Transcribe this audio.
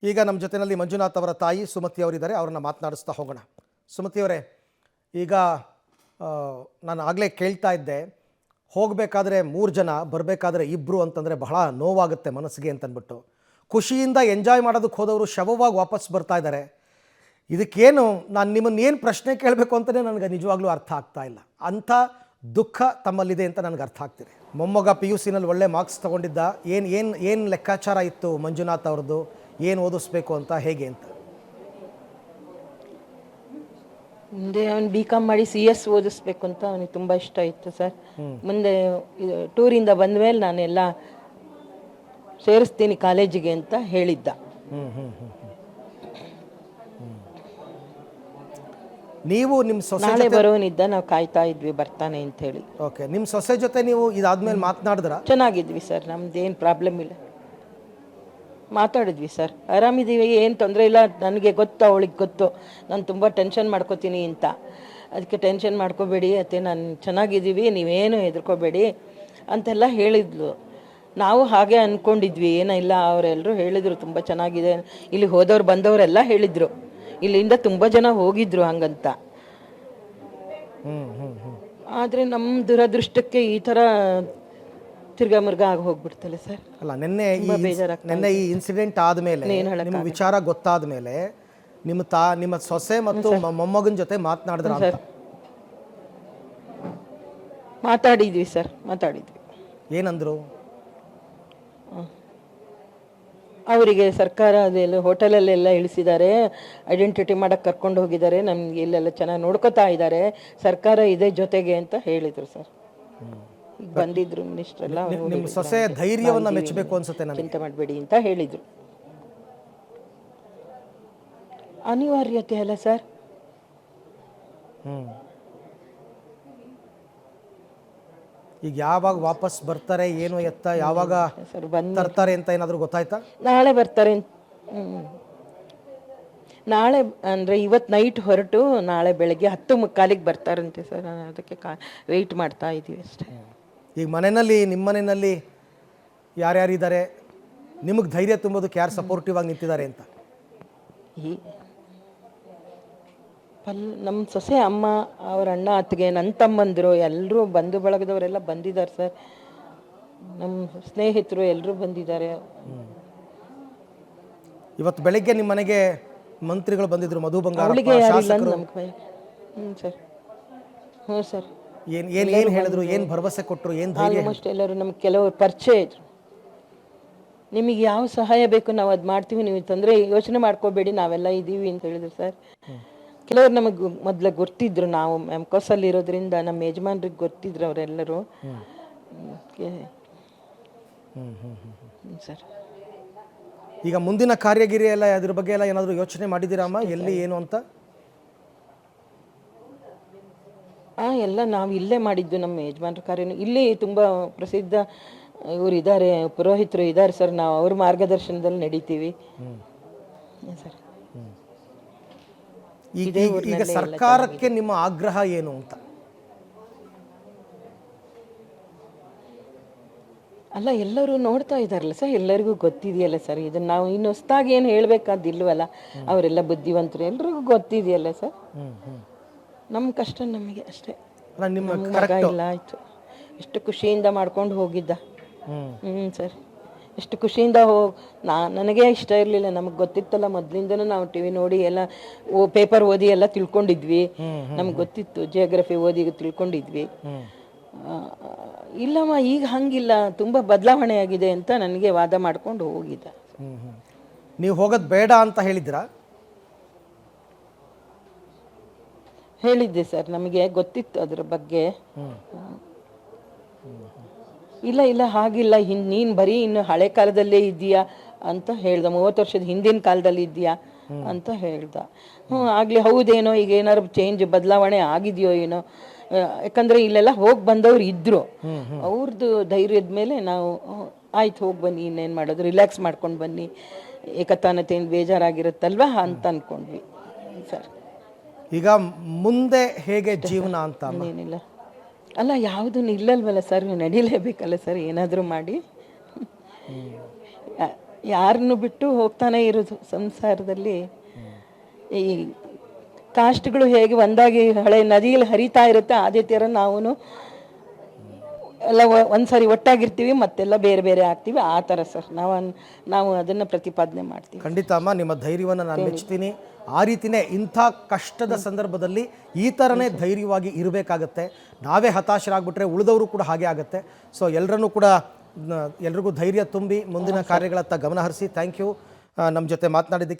ಈಗ ನಮ್ಮ ಜೊತೆಯಲ್ಲಿ ಮಂಜುನಾಥ್ ಅವರ ತಾಯಿ ಸುಮತಿ ಅವರಿದ್ದಾರೆ. ಅವರನ್ನು ಮಾತನಾಡಿಸ್ತಾ ಹೋಗೋಣ. ಸುಮತಿಯವರೇ, ಈಗ ನಾನು ಆಗಲೇ ಕೇಳ್ತಾ ಇದ್ದೆ, ಹೋಗಬೇಕಾದ್ರೆ 3 ಜನ, ಬರಬೇಕಾದ್ರೆ 2 ಅಂತಂದರೆ ಬಹಳ ನೋವಾಗುತ್ತೆ ಮನಸ್ಸಿಗೆ ಅಂತಂದ್ಬಿಟ್ಟು. ಖುಷಿಯಿಂದ ಎಂಜಾಯ್ ಮಾಡೋದಕ್ಕೆ ಹೋದವರು ಶವವಾಗಿ ವಾಪಸ್ ಬರ್ತಾ ಇದ್ದಾರೆ. ಇದಕ್ಕೇನು ನಾನು ನಿಮ್ಮನ್ನೇನು ಪ್ರಶ್ನೆ ಕೇಳಬೇಕು ಅಂತಲೇ ನನಗೆ ನಿಜವಾಗ್ಲೂ ಅರ್ಥ ಆಗ್ತಾ ಇಲ್ಲ. ಅಂಥ ದುಃಖ ತಮ್ಮಲ್ಲಿದೆ ಅಂತ ನನಗೆ ಅರ್ಥ ಆಗ್ತಿದೆ. ಮೊಮ್ಮಗ PUCನಲ್ಲಿ ಒಳ್ಳೆ ಮಾರ್ಕ್ಸ್ ತೊಗೊಂಡಿದ್ದ. ಏನು ಲೆಕ್ಕಾಚಾರ ಇತ್ತು ಮಂಜುನಾಥ್ ಅವ್ರದ್ದು, ಏನು ಓದಿಸ್ಬೇಕು ಅಂತ, ಹೇಗೆ ಅಂತ? ಮುಂದೆ ಅವನು BCom ಮಾಡಿ CS ಓದಿಸ್ಬೇಕು ಅಂತ ಅವನಿಗೆ ತುಂಬ ಇಷ್ಟ ಇತ್ತು ಸರ್. ಮುಂದೆ ಟೂರಿಂದ ಬಂದ ಮೇಲೆ ನಾನೆಲ್ಲ ಸೇರಿಸ್ತೀನಿ ಕಾಲೇಜಿಗೆ ಅಂತ ಹೇಳಿದ್ದ. ನೀವು ನಿಮ್ಮ ಸೊಸೆ ನಾಳೆ ಬರೋನಿದ್ದ, ನಾವು ಕಾಯ್ತಾ ಇದ್ವಿ ಬರ್ತಾನೆ ಅಂತ ಹೇಳಿ. ಓಕೆ, ನಿಮ್ಮ ಸೊಸೆ ಜೊತೆ ನೀವು ಇದಾದ್ಮೇಲೆ ಮಾತನಾಡಿದ್ರ? ಚೆನ್ನಾಗಿದ್ವಿ ಸರ್, ನಮ್ದೇನು ಪ್ರಾಬ್ಲಮ್ ಇಲ್ಲ, ಮಾತಾಡಿದ್ವಿ ಸರ್. ಆರಾಮಿದ್ದೀವಿ, ಏನು ತೊಂದರೆ ಇಲ್ಲ. ನನಗೆ ಗೊತ್ತು, ಅವಳಿಗೆ ಗೊತ್ತು ನಾನು ತುಂಬ ಟೆನ್ಷನ್ ಮಾಡ್ಕೋತೀನಿ ಅಂತ. ಅದಕ್ಕೆ ಟೆನ್ಷನ್ ಮಾಡ್ಕೋಬೇಡಿ ಅತ್ತೆ, ನಾನು ಚೆನ್ನಾಗಿದ್ದೀವಿ, ನೀವೇನು ಹೆದರ್ಕೋಬೇಡಿ ಅಂತೆಲ್ಲ ಹೇಳಿದ್ಲು. ನಾವು ಹಾಗೆ ಅಂದ್ಕೊಂಡಿದ್ವಿ, ಏನಿಲ್ಲ. ಅವರೆಲ್ಲರೂ ಹೇಳಿದರು ತುಂಬ ಚೆನ್ನಾಗಿದೆ. ಇಲ್ಲಿ ಹೋದವ್ರು ಬಂದವರೆಲ್ಲ ಹೇಳಿದರು, ಇಲ್ಲಿಂದ ತುಂಬ ಜನ ಹೋಗಿದ್ರು ಹಂಗಂತ. ಆದರೆ ನಮ್ಮ ದುರದೃಷ್ಟಕ್ಕೆ ಈ ಥರ ತಿರ್ಗಾ ಮುರ್ಗ ಆಗಿ ಹೋಗ್ಬಿಡ್ತಲ್ಲ ಸರ್. ಅಲ್ಲ, ನಿನ್ನೆ ಈ ಇನ್ಸಿಡೆಂಟ್ ಆದಮೇಲೆ, ನಿಮ್ಮ ವಿಚಾರ ಗೊತ್ತಾದ ಮೇಲೆ ನಿಮ್ಮ ಸೊಸೆ ಮತ್ತು ಮೊಮ್ಮಗನ ಜೊತೆ ಮಾತನಾಡಿದ್ರ? ಮಾತಾಡಿದ್ವಿ ಸರ್, ಮಾತಾಡಿದ್ವಿ. ಏನಂದ್ರು? ಅವರಿಗೆ ಸರ್ಕಾರ ಅದೆಲ್ಲ ಹೋಟೆಲಲ್ಲೆಲ್ಲ ಇಳಿಸಿದ್ದಾರೆ, ಐಡೆಂಟಿಟಿ ಮಾಡಕ್ಕೆ ಕರ್ಕೊಂಡು ಹೋಗಿದ್ದಾರೆ, ನಮ್ಗೆ ಇಲ್ಲೆಲ್ಲ ಚೆನ್ನಾಗಿ ನೋಡ್ಕೋತಾ ಇದ್ದಾರೆ, ಸರ್ಕಾರ ಇದೆ ಜೊತೆಗೆ ಅಂತ ಹೇಳಿದರು ಸರ್. ಬಂದಿದ್ರು ಮಿನಿಸ್ಟರ್ ಎಲ್ಲ. ನಿಮ್ಮ ಸೊಸೆ ಧೈರ್ಯವನ್ನು ಮೆಚ್ಚಬೇಕು ಅನ್ಸುತ್ತೆ ನನಗೆ. ಚಿಂತೆ ಮಾಡಬೇಡಿ ಅಂತ ಹೇಳಿದರು. ಅನಿವಾರ್ಯತೆ ಅಲ್ಲ ಸರ್. ಈಗ ಯಾವಾಗ ವಾಪಸ್ ಬರ್ತಾರೆ, ಏನು ಎತ್ತ, ಯಾವಾಗ ತರ್ತಾರೆ ಅಂತ ಏನಾದರೂ ಗೊತ್ತಾಯ್ತಾ? ನಾಳೆ ಬರ್ತಾರೆ. ನಾಳೆ ಅಂದರೆ ಇವತ್ತು ನೈಟ್ ಹೊರಟು ನಾಳೆ ಬೆಳಗ್ಗೆ 10:45 ಬರ್ತಾರಂತೆ ಸರ್. ಅದಕ್ಕೆ ವೆಯ್ಟ್ ಮಾಡ್ತಾ ಇದ್ದೀವಿ ಅಷ್ಟೇ. ಈಗ ನಿಮ್ಮ ಮನೆಯಲ್ಲಿ ಯಾರ್ಯಾರಿದ್ದಾರೆ? ನಿಮಗೆ ಧೈರ್ಯ ತುಂಬೋದಕ್ಕೆ ಯಾರು ಸಪೋರ್ಟಿವ್ ಆಗಿ ನಿಂತಿದ್ದಾರೆ ಅಂತ? ನಮ್ಮ ಸೊಸೆ, ಅಮ್ಮ, ಅವ್ರ ಅಣ್ಣ, ಅತ್ತಿಗೆ, ನನ್ನ ತಮ್ಮಂದರು, ಎಲ್ಲರೂ ಬಂಧು ಬಳಗದವರೆಲ್ಲ ಬಂದಿದ್ದಾರೆ ಸರ್. ನಮ್ಮ ಸ್ನೇಹಿತರು ಎಲ್ಲರೂ ಬಂದಿದ್ದಾರೆ. ಇವತ್ತು ಬೆಳಗ್ಗೆ ನಿಮ್ಮ ಮನೆಗೆ ಮಂತ್ರಿಗಳು ಬಂದಿದ್ರು, ಮಧು ಬಂಗಾರಪ್ಪ, ಶಾಸಕರು. ಸರ್. ಹ್ಞೂ ಸರ್. ಏನು ಹೇಳಿದ್ರು, ಏನು ಭರವಸೆ ಕೊಟ್ಟರು, ಏನು ಧೈರ್ಯ? ಆಲ್ಮೋಸ್ಟ್ ಎಲ್ಲರೂ ನಮ್ಗೆ ಕೆಲವರು ಪರಿಚಯ ಇದ್ರು. ನಿಮಗೆ ಯಾವ ಸಹಾಯ ಬೇಕು ನಾವು ಅದು ಮಾಡ್ತೀವಿ, ನೀವು ತೊಂದರೆ ಯೋಚನೆ ಮಾಡ್ಕೋಬೇಡಿ, ನಾವೆಲ್ಲ ಇದ್ದೀವಿ ಅಂತ ಹೇಳಿದ್ರು ಸರ್. ಕೆಲವರು ನಮಗೆ ಮೊದಲು ಗೊತ್ತಿದ್ರು, ನಾವು ಮೆಮ್ಕೋಸಲ್ಲಿ ಇರೋದ್ರಿಂದ ನಮ್ಮ ಯಜಮಾನ್ರಿಗೆ ಗೊತ್ತಿದ್ರು ಅವರೆಲ್ಲರೂ ಸರ್. ಈಗ ಮುಂದಿನ ಕಾರ್ಯಗಿರಿ ಎಲ್ಲ ಅದ್ರ ಬಗ್ಗೆ ಎಲ್ಲ ಏನಾದರೂ ಯೋಚನೆ ಮಾಡಿದ್ದೀರಮ್ಮ, ಎಲ್ಲಿ ಏನು ಅಂತ? ಎಲ್ಲ ನಾವು ಇಲ್ಲೇ ಮಾಡಿದ್ದು. ನಮ್ಮ ಯಜಮಾನ್ರ ಕಾರ್ಯನು ಇಲ್ಲಿ ತುಂಬ ಪ್ರಸಿದ್ಧ ಇವರು ಇದ್ದಾರೆ, ಪುರೋಹಿತರು ಇದ್ದಾರೆ ಸರ್. ನಾವು ಅವ್ರ ಮಾರ್ಗದರ್ಶನದಲ್ಲಿ ನಡೀತೀವಿ ಸರ್. ಈಗ ಸರ್ಕಾರಕ್ಕೆ ನಿಮ್ಮ ಆಗ್ರಹ ಏನು ಅಂತ? ಅಲ್ಲ, ಎಲ್ಲರೂ ನೋಡ್ತಾ ಇದ್ದಾರಲ್ಲ ಸರ್, ಎಲ್ಲರಿಗೂ ಗೊತ್ತಿದೆಯಲ್ಲ ಸರ್. ಇದನ್ನು ನಾವು ಇನ್ನು ಹೊಸದಾಗಿ ಏನು ಹೇಳಬೇಕಾದಿಲ್ವಲ್ಲ. ಅವರೆಲ್ಲ ಬುದ್ಧಿವಂತರು, ಎಲ್ರಿಗೂ ಗೊತ್ತಿದೆಯಲ್ಲ ಸರ್. ನಮ್ಮ ಕಷ್ಟ ನಮಗೆ ಅಷ್ಟೇ. ಮಗ ಇಲ್ಲ, ಆಯಿತು. ಎಷ್ಟು ಖುಷಿಯಿಂದ ಮಾಡ್ಕೊಂಡು ಹೋಗಿದ್ದ. ಸರ್, ಎಷ್ಟು ಖುಷಿಯಿಂದ ನನಗೆ ಇಷ್ಟ ಇರಲಿಲ್ಲ. ನಮಗೆ ಗೊತ್ತಿತ್ತಲ್ಲ ಮೊದಲಿಂದನೂ, ನಾವು TV ನೋಡಿ ಎಲ್ಲ ಪೇಪರ್ ಓದಿ ಎಲ್ಲ ತಿಳ್ಕೊಂಡಿದ್ವಿ. ನಮ್ಗೆ ಗೊತ್ತಿತ್ತು, ಜಿಯೋಗ್ರಫಿ ಓದಿ ತಿಳ್ಕೊಂಡಿದ್ವಿ. ಇಲ್ಲಮ್ಮ ಈಗ ಹಂಗಿಲ್ಲ, ತುಂಬ ಬದಲಾವಣೆ ಆಗಿದೆ ಅಂತ ನನಗೆ ವಾದ ಮಾಡ್ಕೊಂಡು ಹೋಗಿದ್ದ. ನೀವು ಹೋಗೋದು ಬೇಡ ಅಂತ ಹೇಳಿದ್ರಾ? ಹೇಳಿದ್ದೆ ಸರ್, ನಮಗೆ ಗೊತ್ತಿತ್ತು ಅದ್ರ ಬಗ್ಗೆ. ಇಲ್ಲ ಹಾಗಿಲ್ಲ, ನೀನು ಬರೀ ಇನ್ನು ಹಳೆ ಕಾಲದಲ್ಲೇ ಇದೆಯಾ ಅಂತ ಹೇಳ್ದ. 30 ವರ್ಷದ ಹಿಂದಿನ ಕಾಲದಲ್ಲಿ ಇದೆಯಾ ಅಂತ ಹೇಳ್ದ. ಆಗಲಿ, ಹೌದೇನೋ, ಈಗ ಏನಾದ್ರು ಚೇಂಜ್ ಬದಲಾವಣೆ ಆಗಿದೆಯೋ ಏನೋ. ಯಾಕಂದರೆ ಇಲ್ಲೆಲ್ಲ ಹೋಗಿ ಬಂದವ್ರು ಇದ್ದರು. ಅವ್ರದ್ದು ಧೈರ್ಯದ ಮೇಲೆ ನಾವು ಆಯ್ತು ಹೋಗಿ ಬನ್ನಿ, ಇನ್ನೇನು ಮಾಡೋದು, ರಿಲ್ಯಾಕ್ಸ್ ಮಾಡ್ಕೊಂಡು ಬನ್ನಿ, ಏಕತಾನತೆಯಿಂದ ಬೇಜಾರಾಗಿರುತ್ತಲ್ವ ಅಂತ ಅಂದ್ಕೊಂಡ್ವಿ ಸರ್. ಈಗ ಮುಂದೆ ಹೇಗೆ ಜೀವನ ಅಂತ? ಏನಿಲ್ಲ ಅಲ್ಲ, ಯಾವುದು ನಿಲ್ಲಲ್ವಲ್ಲ ಸರ್, ನಡೀಲೇಬೇಕಲ್ಲ ಸರ್, ಏನಾದರೂ ಮಾಡಿ. ಯಾರನ್ನು ಬಿಟ್ಟು ಹೋಗ್ತಾನೆ ಇರೋದು ಸಂಸಾರದಲ್ಲಿ. ಈ ಕಾಸ್ಟ್ಗಳು ಹೇಗೆ ಒಂದಾಗಿ ಹಳೆ ನದಿಯಲ್ಲಿ ಹರಿತಾ ಇರುತ್ತೆ ಅದೇ ಥರ ನಾವು ಎಲ್ಲ ಒಂದ್ಸರಿ ಒಟ್ಟಾಗಿರ್ತೀವಿ ಮತ್ತೆಲ್ಲ ಬೇರೆ ಬೇರೆ ಆಗ್ತೀವಿ ಆ ಥರ ಸರ್. ನಾವು ಅದನ್ನು ಪ್ರತಿಪಾದನೆ ಮಾಡ್ತೀವಿ. ಖಂಡಿತ ಅಮ್ಮ, ನಿಮ್ಮ ಧೈರ್ಯವನ್ನು ನಾನು ಮೆಚ್ತೀನಿ. ಆ ರೀತಿಯೇ ಇಂಥ ಕಷ್ಟದ ಸಂದರ್ಭದಲ್ಲಿ ಈ ಥರನೇ ಧೈರ್ಯವಾಗಿ ಇರಬೇಕಾಗತ್ತೆ. ನಾವೇ ಹತಾಶರಾಗ್ಬಿಟ್ರೆ ಉಳಿದವರು ಕೂಡ ಹಾಗೆ ಆಗುತ್ತೆ. ಸೊ ಎಲ್ರಿಗೂ ಧೈರ್ಯ ತುಂಬಿ ಮುಂದಿನ ಕಾರ್ಯಗಳತ್ತ ಗಮನ ಹರಿಸಿ. ಥ್ಯಾಂಕ್ ಯು ನಮ್ಮ ಜೊತೆ ಮಾತನಾಡಿದ್ದಕ್ಕೆ.